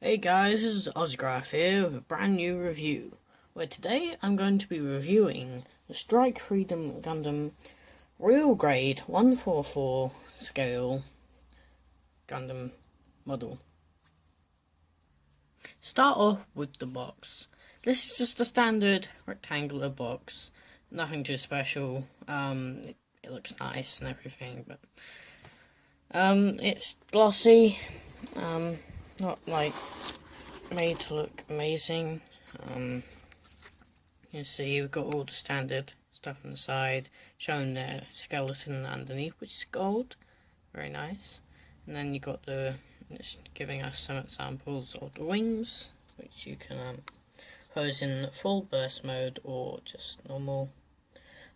Hey guys, this is Ozgraph here with a brand new review, where today I'm going to be reviewing the Strike Freedom Gundam Real Grade 144 scale Gundam model. Start off with the box. This is just a standard rectangular box, nothing too special. It looks nice and everything, but it's glossy. Not like made to look amazing. You can see you've got all the standard stuff on the side, showing the skeleton underneath, which is gold, very nice. And then you got it's giving us some examples of the wings, which you can pose in full burst mode or just normal.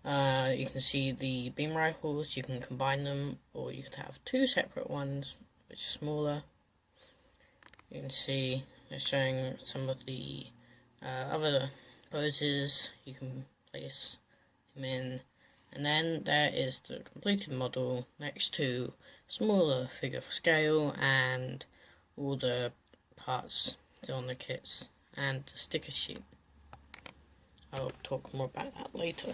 You can see the beam rifles, you can combine them, or you could have two separate ones, which are smaller. You can see they're showing some of the other poses you can place them in, and then there is the completed model next to smaller figure for scale and all the parts still on the kits and the sticker sheet. I'll talk more about that later.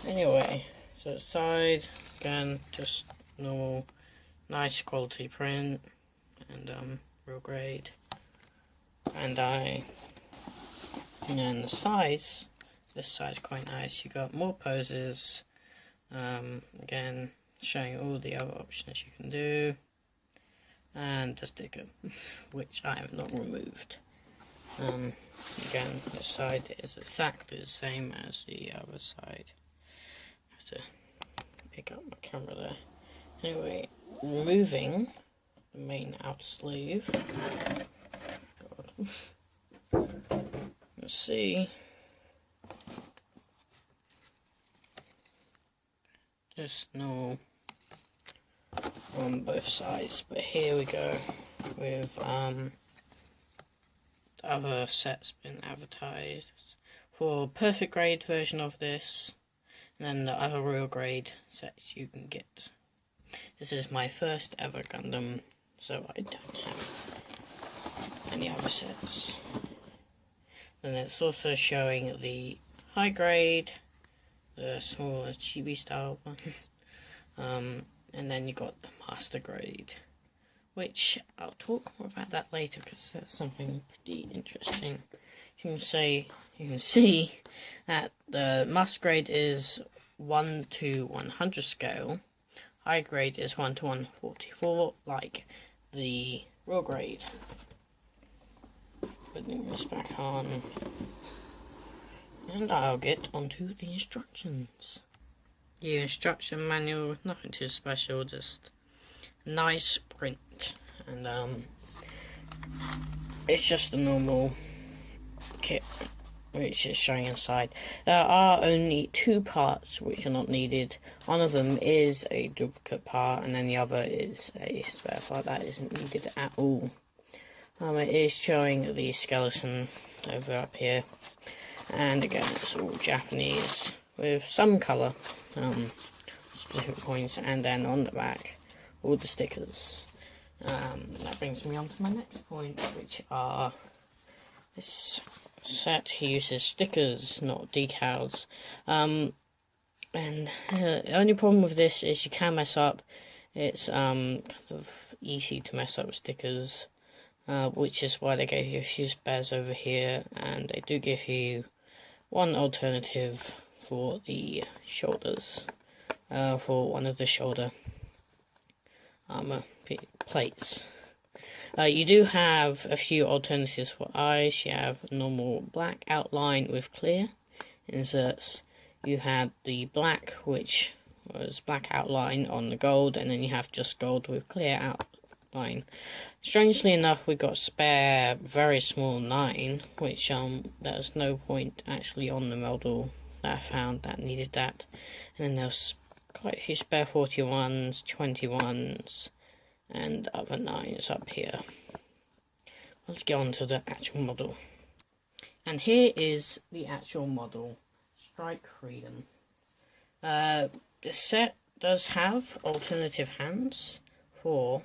Anyway, so the side, again, just normal, nice quality print, and real grade. And then the size, this side's quite nice. You got more poses, again, showing all the other options you can do, and the sticker, which I have not removed. Again, this side is exactly the same as the other side. I have to pick up my camera there. Anyway, removing the main outer sleeve. God. Let's see. Just no on both sides, but here we go with the other set's been advertised for perfect grade version of this, and then the other real grade sets you can get. This is my first ever Gundam, so I don't have any other sets. And it's also showing the high grade, the smaller chibi style one, and then you got the master grade, which I'll talk more about that later because that's something pretty interesting. You can see that the master grade is 1 to 100 scale. High grade is 1 to 144, like the real grade. Putting this back on, and I'll get onto the instructions. The instruction manual, nothing too special, just nice print, and it's just a normal kit which is showing inside. There are only two parts which are not needed. One of them is a duplicate part, and then the other is a spare part that isn't needed at all. It is showing the skeleton over up here, and again it's all Japanese with some colour, specific points, and then on the back all the stickers. That brings me on to my next point, which are this set uses stickers, not decals. And the only problem with this is you can mess up. It's kind of easy to mess up with stickers. Which is why they gave you a few spares over here, and they do give you one alternative for the shoulders, for one of the shoulder armor plates. You do have a few alternatives for eyes. You have normal black outline with clear inserts. You had the black, which was black outline on the gold, and then you have just gold with clear outline. Strangely enough, we got spare very small 9, which there's no point actually on the model that I found that needed that. And then there's quite a few spare 41s, 21s, and other 9s up here. Let's get on to the actual model. And here is the actual model, Strike Freedom. This set does have alternative hands for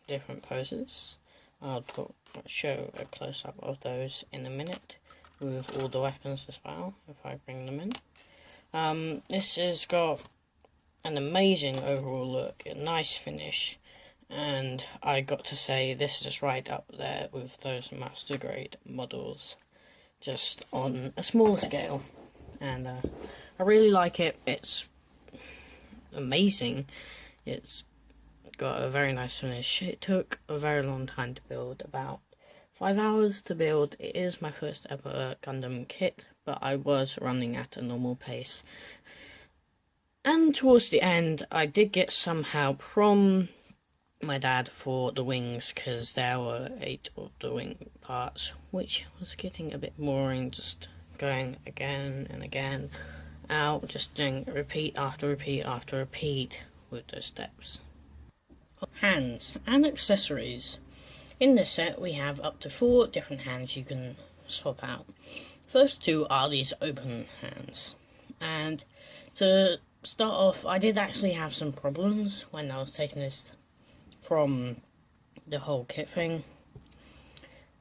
different poses. I'll talk I'll show a close-up of those in a minute, with all the weapons as well, if I bring them in. This has got an amazing overall look, a nice finish, and I got to say this is right up there with those master grade models, just on a smaller scale. And I really like it. It's amazing. It's got a very nice finish. It took a very long time to build, about 5 hours to build. It is my first ever Gundam kit, but I was running at a normal pace. And towards the end, I did get some help from my dad for the wings, because there were 8 of the wing parts, which was getting a bit boring, just going again and again out, just doing repeat after repeat after repeat with those steps. Hands and accessories. In this set we have up to 4 different hands you can swap out. First 2 are these open hands, and to start off, I did actually have some problems when I was taking this from the whole kit thing,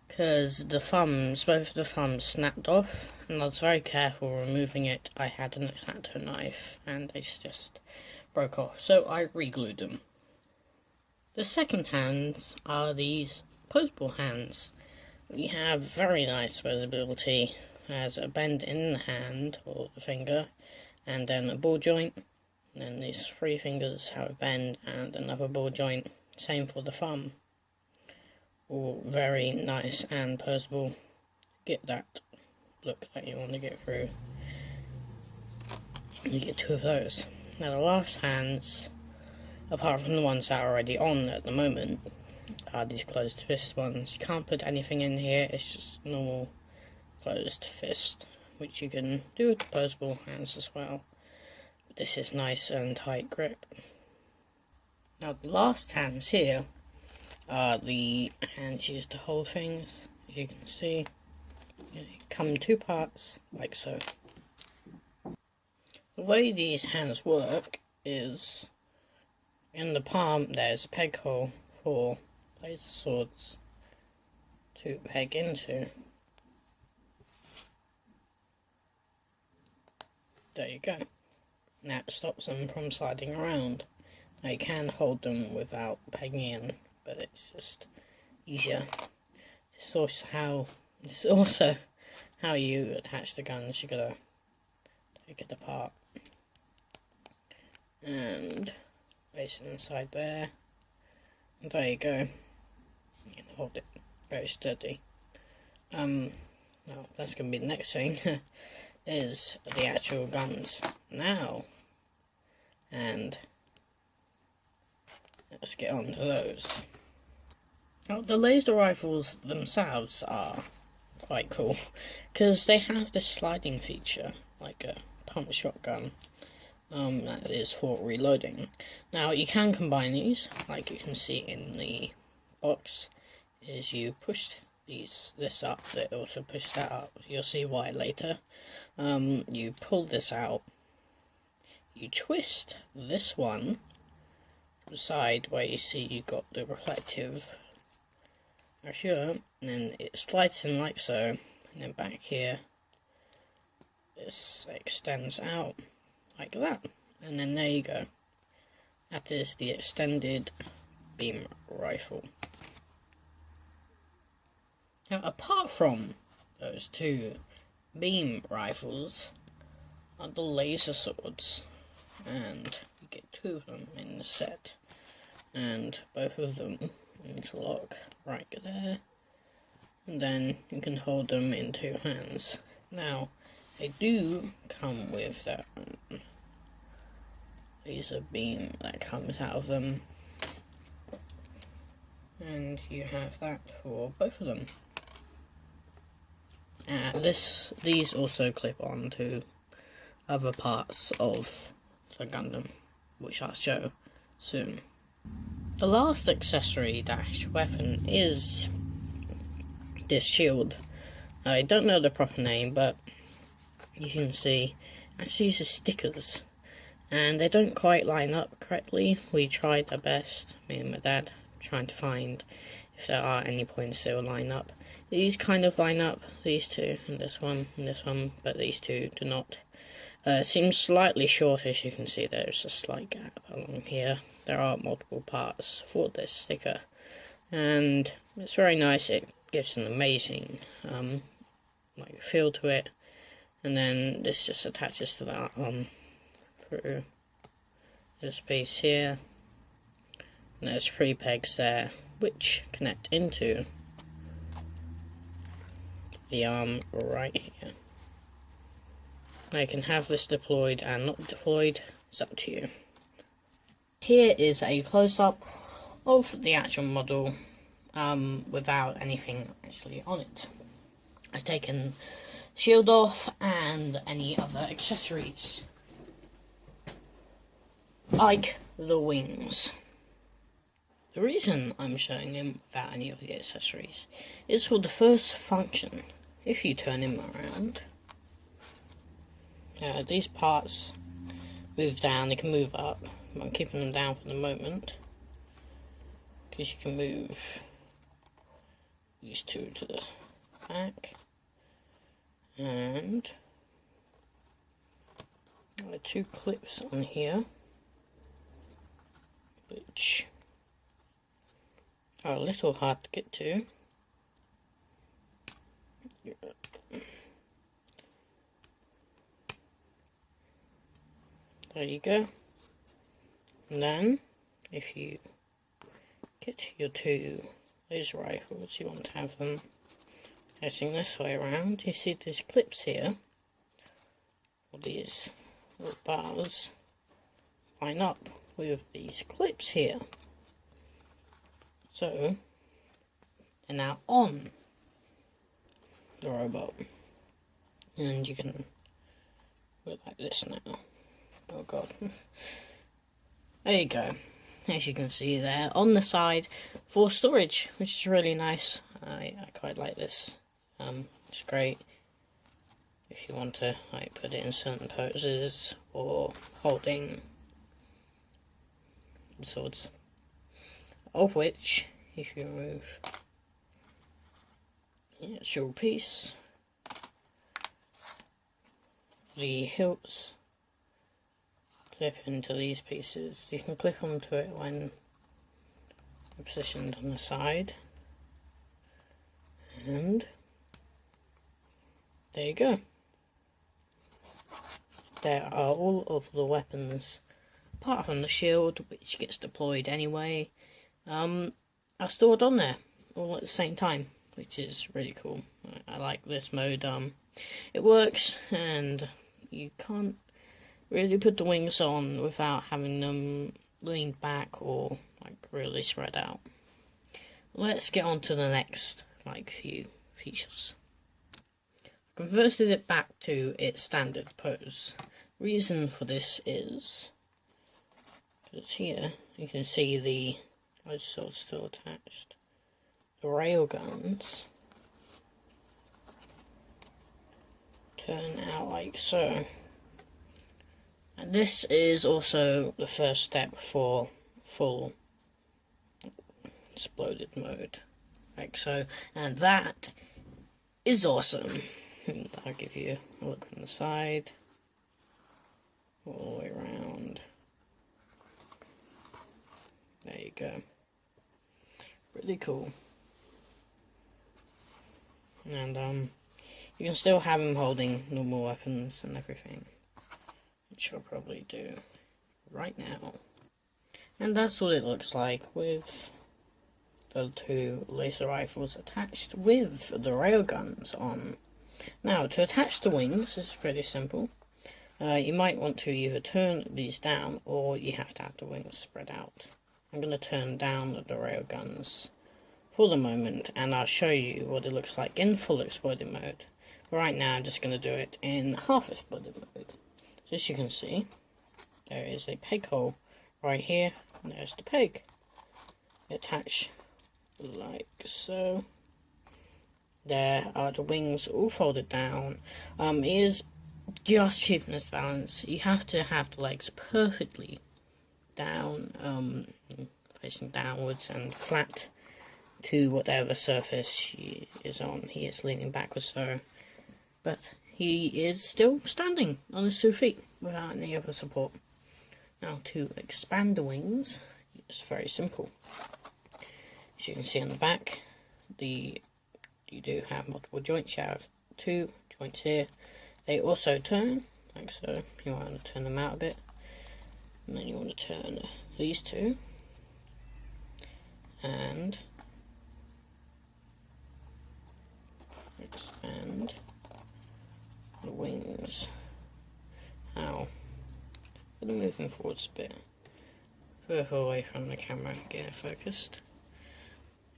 because the thumbs, both of the thumbs snapped off, and I was very careful removing it. I had an X-Acto knife and they just broke off, so I re-glued them. The second hands are these posable hands. We have very nice visibility, as a bend in the hand or the finger, and then a ball joint, and then these 3 fingers have a bend and another ball joint. Same for the thumb. All very nice and posable. Get that look that you want to get through. You get 2 of those. Now the last hands, apart from the ones that are already on at the moment, are these closed fist ones. You can't put anything in here, it's just normal closed fist, which you can do with posable hands as well. But this is nice and tight grip. Now the last hands here are the hands used to hold things. As you can see, they come in 2 parts, like so. The way these hands work is, in the palm there's a peg hole for laser swords to peg into. There you go. Now it stops them from sliding around. Now you can hold them without pegging in, but it's just easier. It's also how you attach the guns. You gotta take it apart and place it inside there. And there you go. You can hold it very steady. Now that's gonna be the next thing. Is the actual guns now, and let's get on to those. Now, the laser rifles themselves are quite cool, because they have this sliding feature, like a pump shotgun, that is for reloading. Now, you can combine these, like you can see in the box, is you push this up, it also pushes that up. You'll see why later. You pull this out, you twist this one to the side where you see you got the reflective armature, and then it slides in like so, and then back here this extends out like that, and then there you go. That is the extended beam rifle. Now, apart from those 2 beam rifles are the laser swords, and you get 2 of them in the set, and both of them interlock right there, and then you can hold them in 2 hands. Now they do come with that laser beam that comes out of them, and you have that for both of them. And these also clip on to other parts of the Gundam, which I'll show soon. The last accessory dash weapon is this shield. I don't know the proper name, but you can see it actually uses stickers, and they don't quite line up correctly. We tried our best, me and my dad, trying to find if there are any points they will line up. These kind of line up, these two, and this one, but these two do not. It seems slightly short, as you can see there's a slight gap along here. There are multiple parts for this sticker, and it's very nice. It gives an amazing like feel to it, and then this just attaches to that through this piece here, and there's 3 pegs there which connect into the arm right here. Now you can have this deployed and not deployed, it's up to you. Here is a close-up of the actual model without anything actually on it. I've taken shield off and any other accessories, like the wings. The reason I'm showing him without any of the accessories is for the first function. If you turn him around, these parts move down, they can move up. I'm keeping them down for the moment, because you can move these two to the back, and there are 2 clips on here, which are a little hard to get to. There you go. And then, if you get to your 2 laser rifles, you want to have them facing this way around. You see these clips here, or these little bars, line up with these clips here. So, they're now on the robot, and you can go like this now. Oh god. There you go. As you can see there, on the side for storage, which is really nice. I quite like this. It's great if you want to like put it in certain poses or holding swords. Of which, if you remove the actual piece, the hilts clip into these pieces. You can click onto it when you're positioned on the side, and there you go. There are all of the weapons, apart from the shield, which gets deployed anyway, are stored on there all at the same time, which is really cool. I like this mode. It works, and you can't really put the wings on without having them leaned back or like really spread out. Let's get on to the next few features. I've converted it back to its standard pose. Reason for this is because here you can see the still attached. The rail guns turn out like so. And this is also the first step for full exploded mode, like so, and that is awesome. And I'll give you a look on the side, all the way around. There you go. Really cool. And you can still have him holding normal weapons and everything, which I'll probably do right now. And that's what it looks like with the 2 laser rifles attached with the railguns on. Now, to attach the wings is pretty simple. You might want to either turn these down, or you have to have the wings spread out. I'm going to turn down the railguns for the moment, and I'll show you what it looks like in full exploded mode. Right now I'm just going to do it in half exploded mode. So as you can see, there is a peg hole right here, and there's the peg. Attach like so. There are the wings all folded down. It is just keeping this balance. You have to have the legs perfectly down, facing downwards and flat to whatever surface he is on. He is leaning backwards, so, but he is still standing on his 2 feet without any other support. Now, to expand the wings, it's very simple. As you can see on the back, you do have multiple joints. You have 2 joints here. They also turn, like so. You want to turn them out a bit. And then you want to turn these 2. And expand the wings. Now, I'm moving forwards a bit, further away from the camera, get it focused.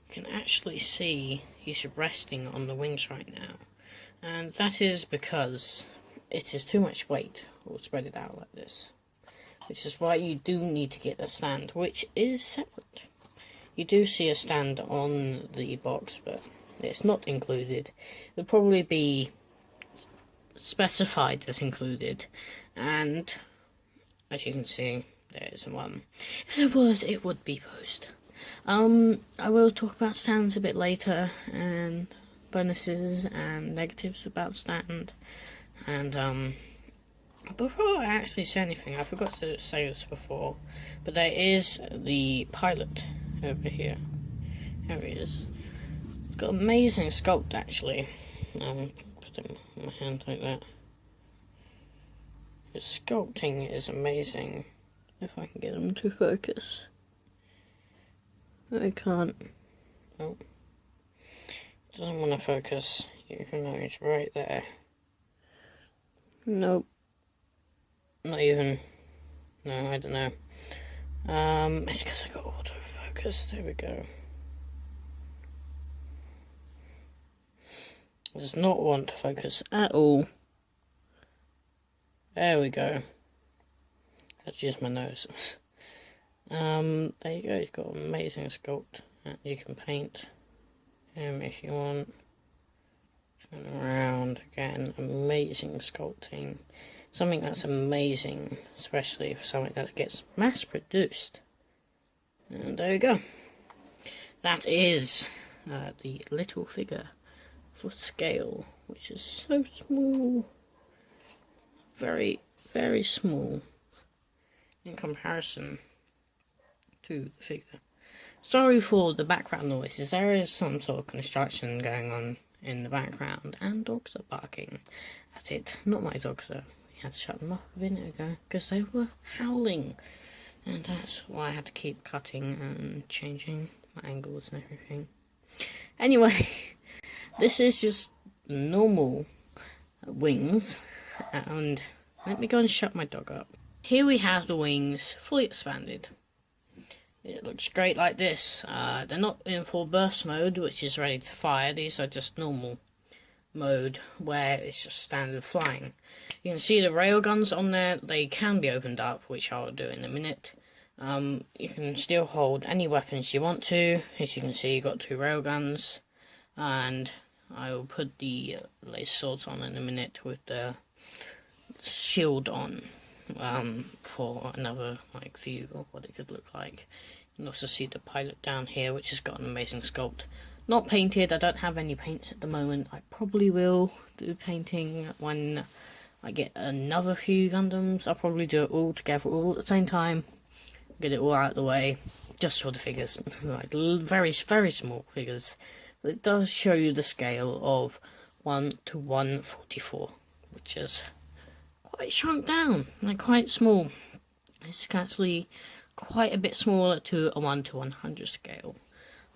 You can actually see he's resting on the wings right now, and that is because it is too much weight all spread it out like this, which is why you do need to get a stand, which is separate. You do see a stand on the box, but it's not included. It'll probably be specified as included, and as you can see, there is one. If there was, it would be post. I will talk about stands a bit later, and bonuses and negatives about stand. And before I actually say anything, I forgot to say this before, but there is the pilot over here. There he is. He's got amazing sculpt actually. Put him in my hand like that. His sculpting is amazing. If I can get him to focus. I can't. Oh. Doesn't want to focus, even though he's right there. Nope. Not even. No, I don't know. It's because I got autofocus. There we go. Does not want to focus at all. There we go. Let's use my nose. There you go. You've got amazing sculpt. You can paint him if you want. Turn around again. Amazing sculpting. Something that's amazing, especially for something that gets mass produced. And there you go. That is the little figure for scale, which is so small. Very, very small in comparison to the figure. Sorry for the background noises. There is some sort of construction going on in the background, and dogs are barking at it. Not my dogs though. We had to shut them off a minute ago because they were howling, and that's why I had to keep cutting and changing my angles and everything. Anyway, this is just normal wings, and let me go and shut my dog up. Here we have the wings fully expanded. It looks great like this. They're not in full burst mode, which is ready to fire. These are just normal mode, where it's just standard flying. You can see the railguns on there. They can be opened up, which I'll do in a minute. You can still hold any weapons you want to. As you can see, you've got 2 railguns. And I will put the laser swords on in a minute with the shield on. For another view of what it could look like. You can also see the pilot down here, which has got an amazing sculpt. Not painted. I don't have any paints at the moment. I probably will do painting when I get another few Gundams. I'll probably do it all together, all at the same time. Get it all out of the way, just for the figures. Like very, very small figures. But it does show you the scale of 1 to 144, which is quite shrunk down, like quite small. It's actually quite a bit smaller to a 1 to 100 scale.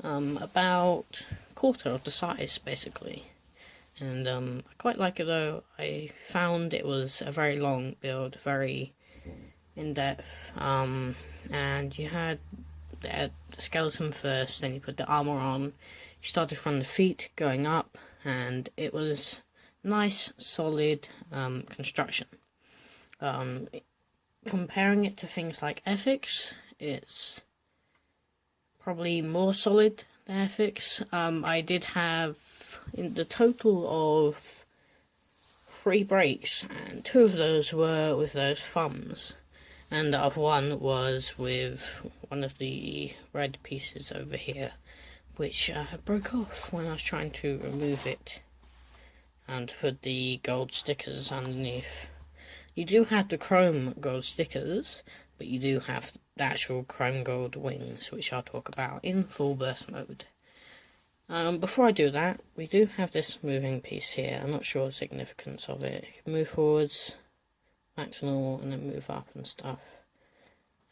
About a quarter of the size, basically. And I quite like it though. I found it was a very long build, very in-depth. And you had the skeleton first, then you put the armor on. You started from the feet going up, and it was nice, solid construction. Comparing it to things like FX, it's probably more solid than FX. I did have in the total of 3 breaks, and 2 of those were with those thumbs, and the other one was with one of the red pieces over here. which broke off when I was trying to remove it and put the gold stickers underneath. You do have the chrome gold stickers, but you do have the actual chrome gold wings, which I'll talk about in full burst mode. Before I do that, we do have this moving piece here. I'm not sure the significance of it. You can move forwards, back to normal, and then move up and stuff.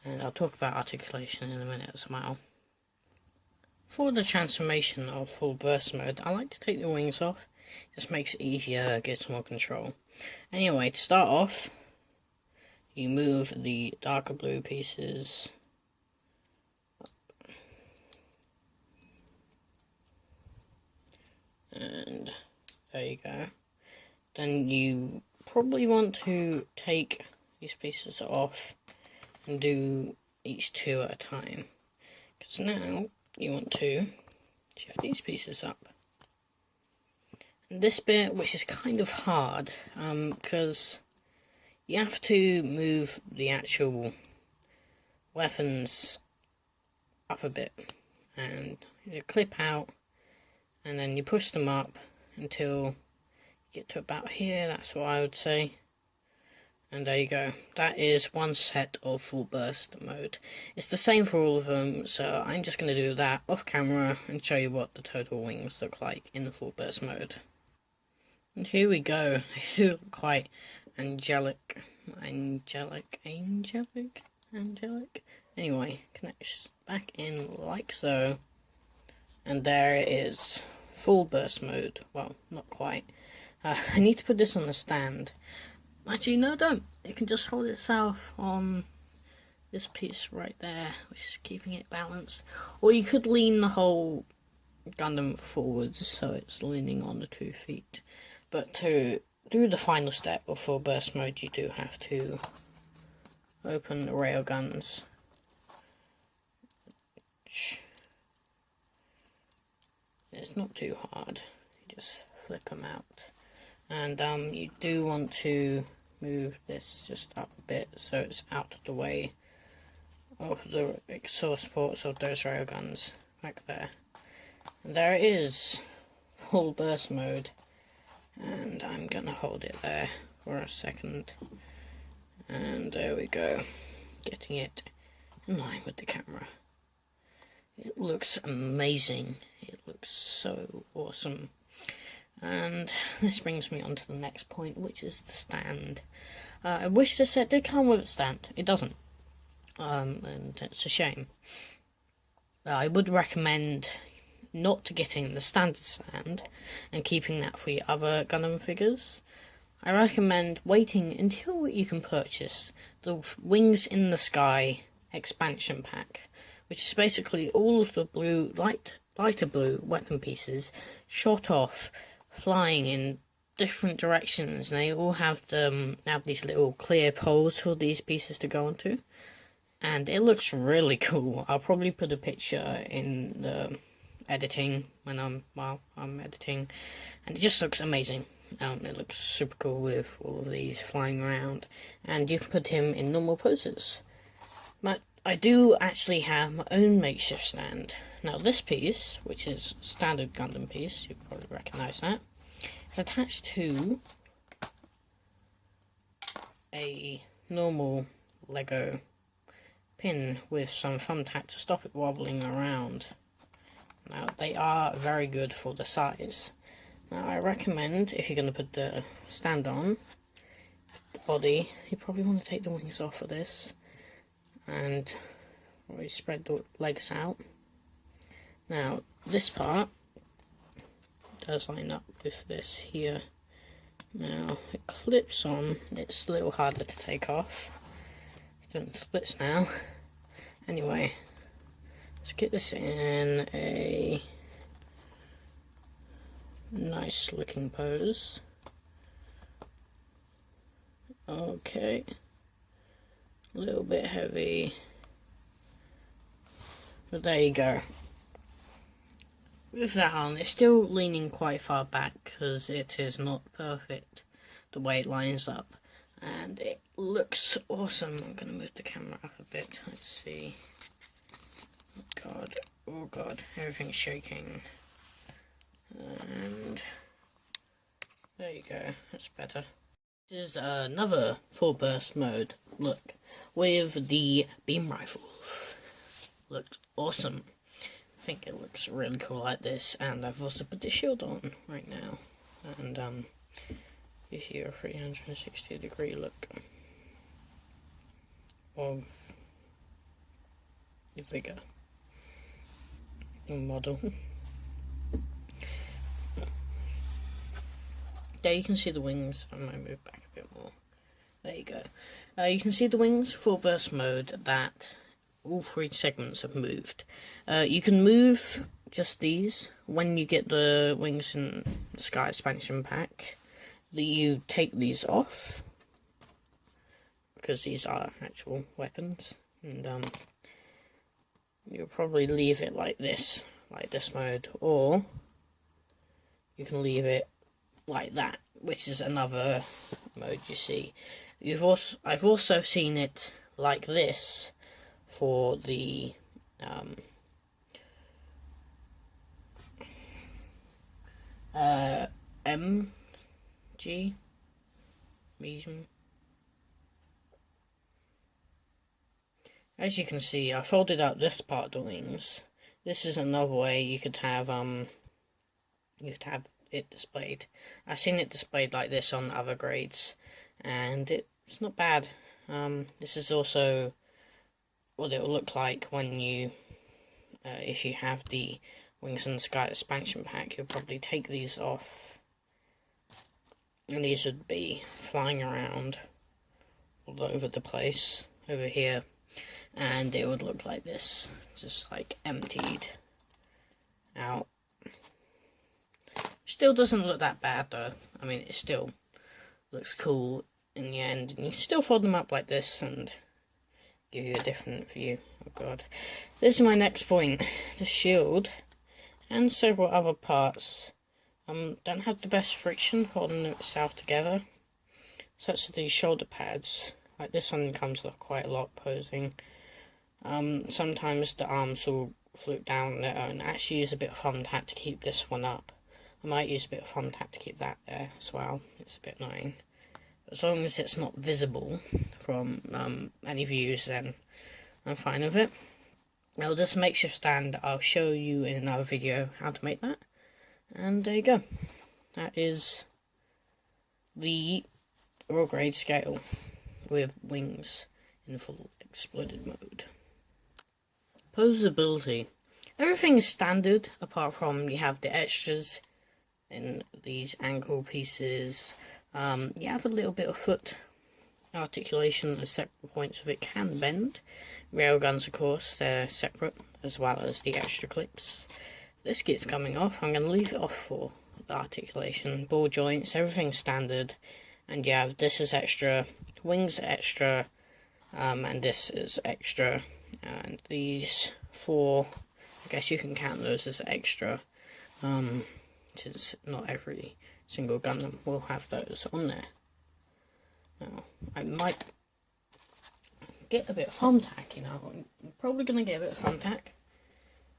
And I'll talk about articulation in a minute as well. For the transformation of full burst mode, I like to take the wings off. It just makes it easier, gives more control. Anyway, to start off, you move the darker blue pieces up. And there you go. Then you probably want to take these pieces off and do each two at a time, because now you want to shift these pieces up. And this bit, which is kind of hard, because you have to move the actual weapons up a bit, and you clip out, and then you push them up until you get to about here. That's what I would say. And there you go. That is one set of full burst mode. It's the same for all of them, so I'm just going to do that off camera and show you what the total wings look like in the full burst mode. And here we go. They do look quite angelic. Anyway, connects back in like so. And there it is. Full burst mode. Well, not quite. I need to put this on the stand. Actually, no, don't. It can just hold itself on this piece right there, which is keeping it balanced. Or you could lean the whole Gundam forwards so it's leaning on the 2 feet. But to do the final step of full burst mode, you do have to open the rail guns. It's not too hard. You just flip them out. And you do want to move this just up a bit so it's out of the way of the exhaust ports of those railguns back there. And there it is, full burst mode. And I'm gonna hold it there for a second. And there we go, getting it in line with the camera. It looks amazing. It looks so awesome. And this brings me on to the next point, which is the stand. I wish this set did come with a stand. It doesn't. And it's a shame. I would recommend not getting the standard stand and keeping that for your other Gundam figures. I recommend waiting until you can purchase the Wings in the Sky expansion pack, which is basically all of the blue, lighter blue weapon pieces shot off, flying in different directions, and they all have these little clear poles for these pieces to go onto, and it looks really cool. I'll probably put a picture in the editing when I'm editing, and it just looks amazing. It looks super cool with all of these flying around, and you can put him in normal poses. But I do actually have my own makeshift stand. Now this piece, which is standard Gundam piece, you probably recognise that, is attached to a normal Lego pin with some thumbtack to stop it wobbling around. Now they are very good for the size. Now I recommend, if you're going to put the stand on, the body, you probably want to take the wings off of this and probably spread the legs out. Now this part does line up with this here. Now it clips on, it's a little harder to take off. It's doing splits now. Anyway, let's get this in a nice looking pose. Okay, a little bit heavy, but there you go. With that on, it's still leaning quite far back because it is not perfect the way it lines up, and it looks awesome. I'm going to move the camera up a bit. Let's see. Oh god, everything's shaking. And there you go, that's better. This is another full burst mode, look, with the beam rifles. Looks awesome. I think it looks really cool like this, and I've also put the shield on right now. And gives you a 360 degree look of the bigger model. There you can see the wings. I might move back a bit more. There you go. You can see the wings, full burst mode, that all three segments have moved. You can move just these when you get the wings in the Sky expansion pack. You take these off because these are actual weapons, and you'll probably leave it like this mode, or you can leave it like that, which is another mode. You see, I've also seen it like this for the MG medium. As you can see, I folded out this part of the wings. This is another way you could have it displayed. I've seen it displayed like this on other grades, and it's not bad. This is also what it will look like when you, if you have the Wings and Sky expansion pack. You'll probably take these off, and these would be flying around all over the place over here, and it would look like this, just like emptied out. Still doesn't look that bad though. I mean, it still looks cool in the end, and you can still fold them up like this and give you a different view. Oh god. This is my next point. The shield and several other parts don't have the best friction holding itself together, such as these shoulder pads. Like this one comes with quite a lot posing. Sometimes the arms will float down on their own. I actually use a bit of thumbtack to keep this one up. I might use a bit of thumbtack to keep that there as well. It's a bit annoying. But as long as it's not visible from any views, then I'm fine with it. Now this makeshift stand, I'll show you in another video how to make that. And there you go. That is the raw grade scale with wings in full exploded mode. Posability. Everything is standard apart from you have the extras in these ankle pieces. You have a little bit of foot articulation at separate points of it can bend. Railguns, of course, they're separate, as well as the extra clips. This keeps coming off. I'm going to leave it off for the articulation. Ball joints, everything's standard. And you have this is extra, wings are extra, and this is extra. And these four, I guess you can count those as extra. Since not every single Gundam will have those on there. Now, I might get a bit of thumbtack, you know. I'm probably going to get a bit of thumbtack.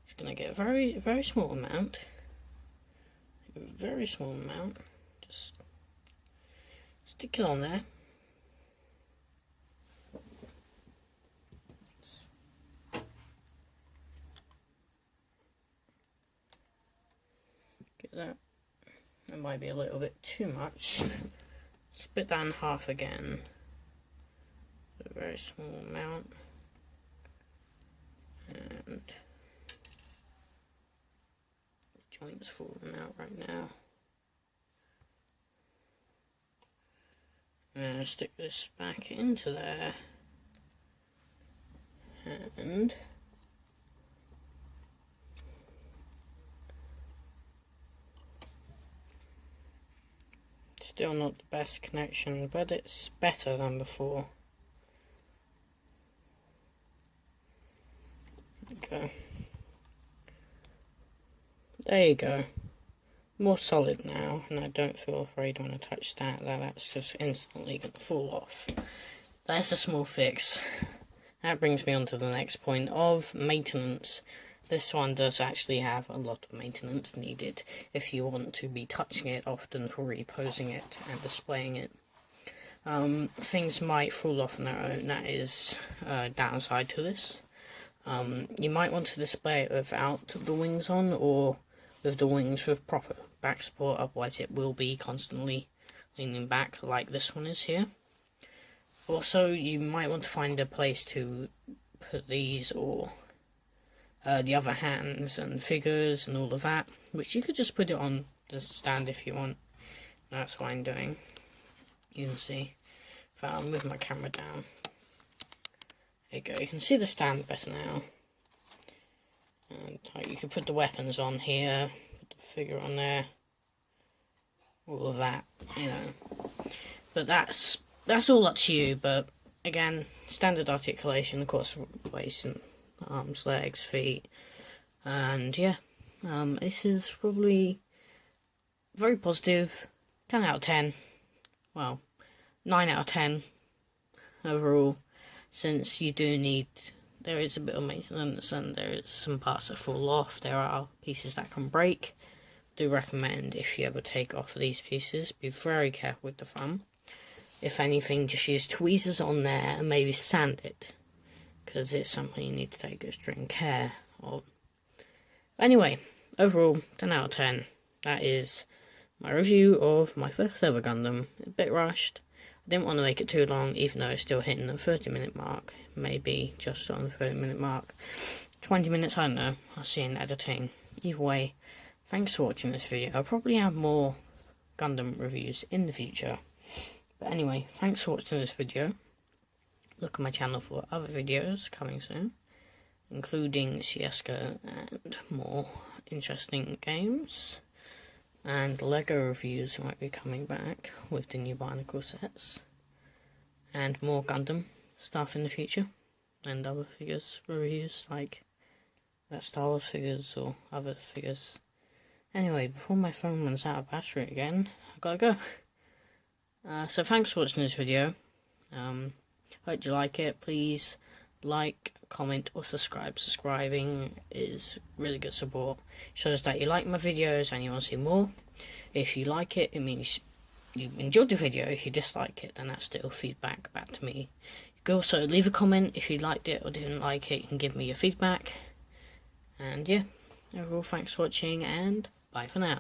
Just going to get a very, very small amount. A very small amount. Just stick it on there. Get that. That might be a little bit too much. Split that in half again. A very small amount. And the joint's falling out right now. And I'll stick this back into there. And still not the best connection, but it's better than before. Okay. There you go. More solid now, and I don't feel afraid when I touch that that's just instantly going to fall off. That's a small fix. That brings me on to the next point of maintenance. this one does actually have a lot of maintenance needed if you want to be touching it often for reposing it and displaying it. Things might fall off on their own. That is a downside to this. You might want to display it without the wings on, or with the wings with proper back support, otherwise it will be constantly leaning back like this one is here. Also, you might want to find a place to put these, or the other hands and figures and all of that, which you could just put it on the stand if you want. That's what I'm doing. You can see if I move my camera down. There you go, you can see the stand better now. And you can put the weapons on here, put the figure on there, all of that, you know. But that's all up to you. But again, standard articulation, of course, waist and arms, legs, feet, and yeah, this is probably very positive. 10 out of 10. Well, 9 out of 10 overall, since you do need, there is a bit of maintenance and there is some parts that fall off. There are pieces that can break. Do recommend, if you ever take off these pieces, be very careful with the thumb. If anything, just use tweezers on there and maybe sand it, because it's something you need to take extreme care of. But anyway, overall, 10 out of 10. That is my review of my first ever Gundam. A bit rushed. I didn't want to make it too long, even though it's still hitting the 30-minute mark. Maybe just on the 30-minute mark. 20 minutes, I don't know. I'll see in editing. Either way, thanks for watching this video. I'll probably have more Gundam reviews in the future. But anyway, thanks for watching this video. Look at my channel for other videos coming soon, including CSGO and more interesting games. And Lego reviews might be coming back with the new Bionicle sets. And more Gundam stuff in the future. And other figures reviews, like that Star Wars figures or other figures. Anyway, before my phone runs out of battery again, I gotta go. So thanks for watching this video. Hope you like it. Please like, comment or subscribe. Subscribing is really good support. Shows that you like my videos and you want to see more. If you like it, it means you enjoyed the video. If you dislike it, then that's still feedback back to me. You can also leave a comment if you liked it or didn't like it. You can give me your feedback. And yeah, overall, thanks for watching and bye for now.